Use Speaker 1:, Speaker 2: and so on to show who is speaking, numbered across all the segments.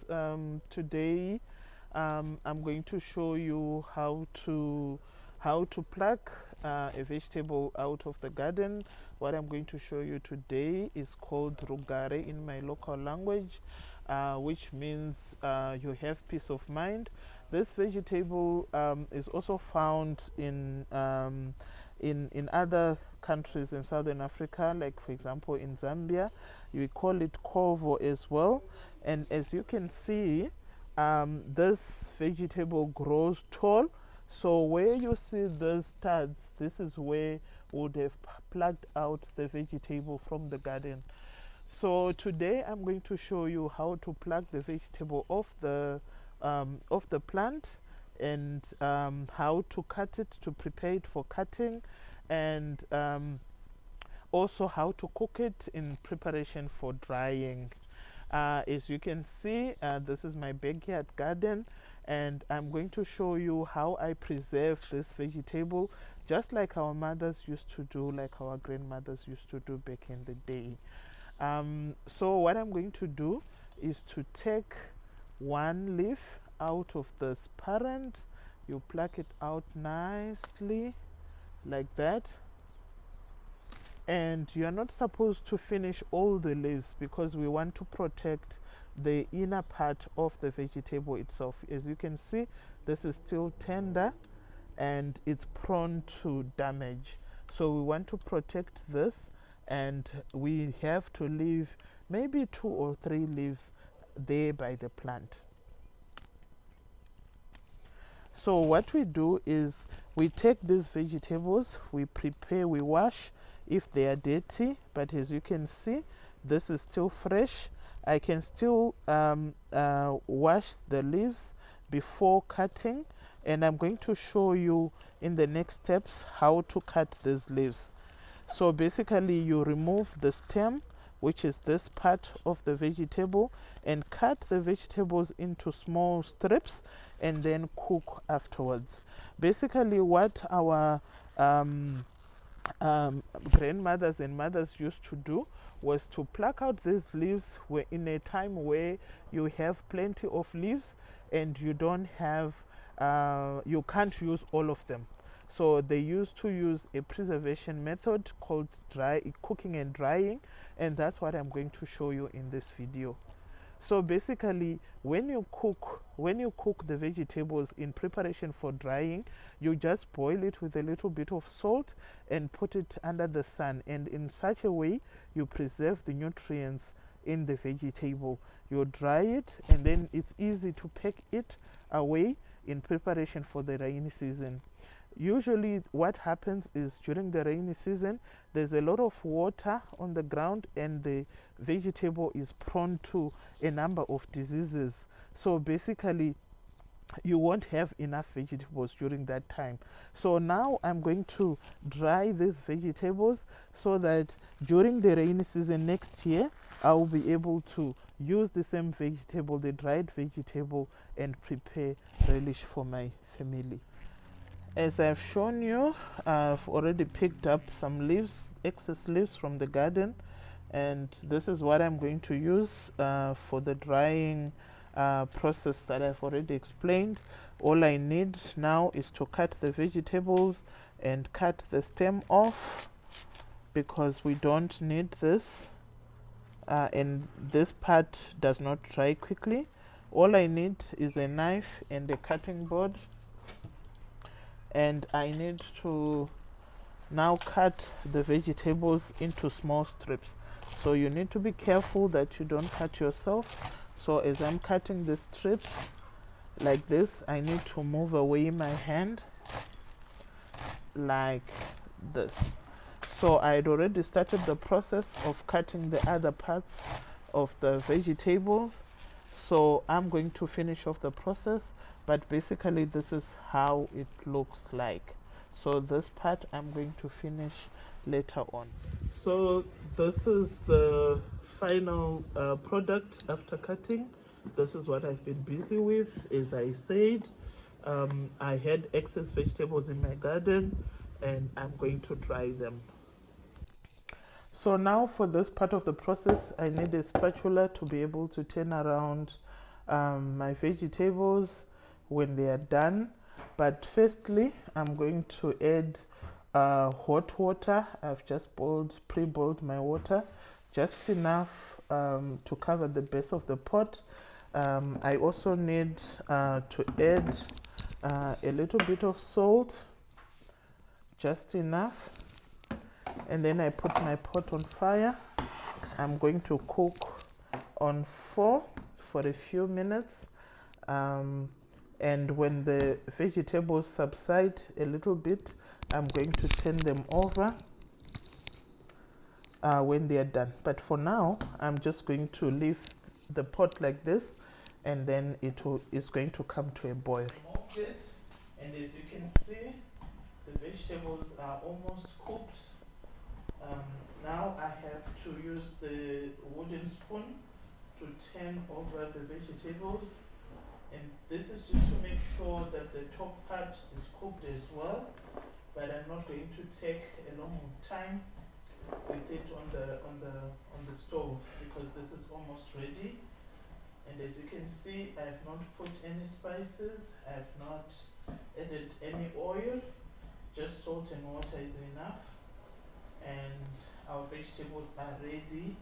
Speaker 1: Today I'm going to show you how to pluck a vegetable out of the garden. What I'm going to show you today is called rugare in my local language, which means you have peace of mind. This vegetable is also found in other countries in Southern Africa, like for example in Zambia. We call it Covo as well. And as you can see, this vegetable grows tall. So where you see the studs, this is where would have plucked out the vegetable from the garden. So today I'm going to show you how to pluck the vegetable off the plant, and how to cut it to prepare it for cutting, and also how to cook it in preparation for drying. As you can see, this is my backyard garden, and I'm going to show you how I preserve this vegetable, just like our mothers used to do, like our grandmothers used to do back in the day. So what I'm going to do is to take one leaf out of this parent. You pluck it out nicely like that, and you're not supposed to finish all the leaves because we want to protect the inner part of the vegetable itself. As you can see, this is still tender and it's prone to damage, so we want to protect this, and we have to leave maybe 2 or 3 leaves there by the plant. So what we do is we take these vegetables, we prepare, we wash if they are dirty, but as you can see, this is still fresh. I can still wash the leaves before cutting, and I'm going to show you in the next steps how to cut these leaves. So basically you remove the stem, which is this part of the vegetable, and cut the vegetables into small strips and then cook afterwards. Basically what our grandmothers and mothers used to do was to pluck out these leaves in a time where you have plenty of leaves and you don't have you can't use all of them. So they used to use a preservation method called cooking and drying, and that's what I'm going to show you in this video. So basically, when you cook the vegetables in preparation for drying, you just boil it with a little bit of salt and put it under the sun, and in such a way you preserve the nutrients in the vegetable. You dry it, and then it's easy to pack it away in preparation for the rainy season. Usually what happens is during the rainy season there's a lot of water on the ground and the vegetable is prone to a number of diseases. So basically you won't have enough vegetables during that time. So now I'm going to dry these vegetables so that during the rainy season next year I will be able to use the same vegetable, the dried vegetable, and prepare relish for my family. As I've shown you, I've already picked up some leaves, excess leaves from the garden, and this is what I'm going to use for the drying process that I've already explained. All I need now is to cut the vegetables and cut the stem off because we don't need this, and this part does not dry quickly. All I need is a knife and a cutting board, and I need to now cut the vegetables into small strips. So you need to be careful that you don't cut yourself. So as I'm cutting the strips like this, I need to move away my hand like this. So I had already started the process of cutting the other parts of the vegetables, so I'm going to finish off the process, but basically this is how it looks like. So this part I'm going to finish later on. So this is the final product after cutting. This is what I've been busy with. As I said, I had excess vegetables in my garden and I'm going to dry them. So now for this part of the process, I need a spatula to be able to turn around my vegetables when they are done. But firstly, I'm going to add hot water. I've just pre-boiled my water, just enough to cover the base of the pot. I also need to add a little bit of salt, just enough, and then I put my pot on fire. I'm going to cook on 4 for a few minutes, and when the vegetables subside a little bit, I'm going to turn them over when they are done. But for now, I'm just going to leave the pot like this, and then it's going to come to a boil. Removed it, and as you can see, the vegetables are almost cooked. Now I have to use the wooden spoon to turn over the vegetables, and this is just to make sure that the top part is cooked as well, but I'm not going to take a long time with it on the stove, because this is almost ready. And as you can see, I have not put any spices, I have not added any oil, just salt and water is enough, and our vegetables are ready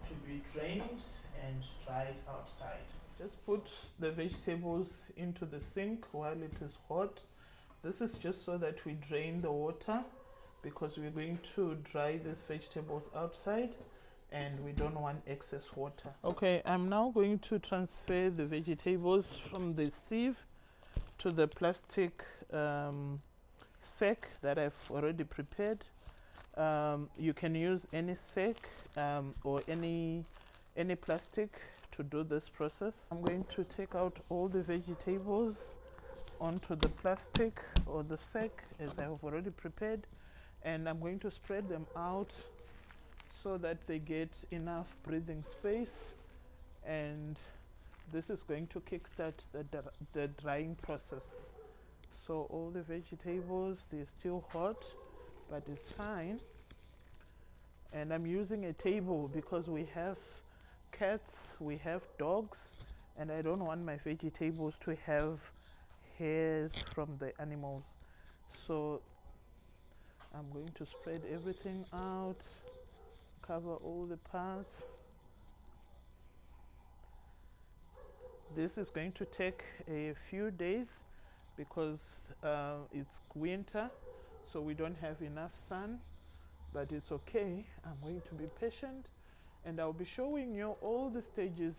Speaker 1: to be drained and dried outside. Just put the vegetables into the sink while it is hot. This is just so that we drain the water, because we're going to dry these vegetables outside and we don't want excess water. Okay, I'm now going to transfer the vegetables from the sieve to the plastic sack that I've already prepared. You can use any sack or any plastic to do this process. I'm going to take out all the vegetables onto the plastic or the sack as I have already prepared, and I'm going to spread them out so that they get enough breathing space, and this is going to kickstart the drying process. So all the vegetables, they're still hot, but it's fine. And I'm using a table because we have cats, we have dogs, and I don't want my vegetables to have hairs from the animals. So I'm going to spread everything out, cover all the parts. This is going to take a few days because it's winter, so we don't have enough sun, but it's okay. I'm going to be patient, and I'll be showing you all the stages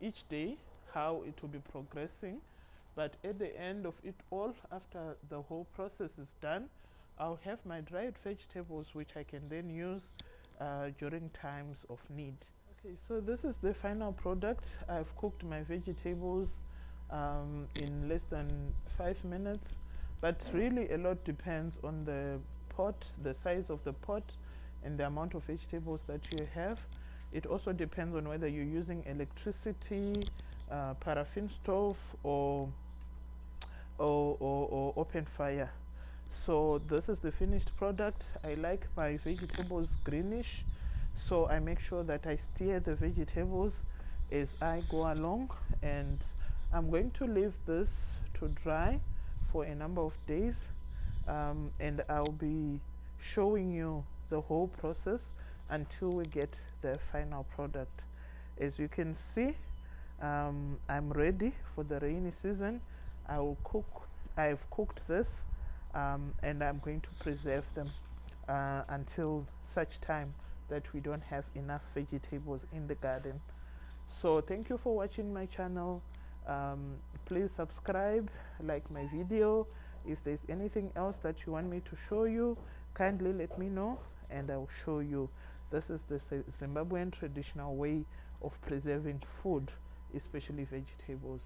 Speaker 1: each day, how it will be progressing. But at the end of it all, after the whole process is done, I'll have my dried vegetables, which I can then use during times of need. Okay, so this is the final product. I've cooked my vegetables in less than 5 minutes, but really a lot depends on the pot, the size of the pot, and the amount of vegetables that you have. It also depends on whether you're using electricity, paraffin stove, or open fire. So this is the finished product. I like my vegetables greenish, so I make sure that I stir the vegetables as I go along, and I'm going to leave this to dry for a number of days, and I'll be showing you the whole process until we get the final product. As you can see, I'm ready for the rainy season. I've cooked this, and I'm going to preserve them until such time that we don't have enough vegetables in the garden. So thank you for watching my channel. Please subscribe, like my video. If there's anything else that you want me to show you, kindly let me know and I'll show you. This is the Zimbabwean traditional way of preserving food, especially vegetables.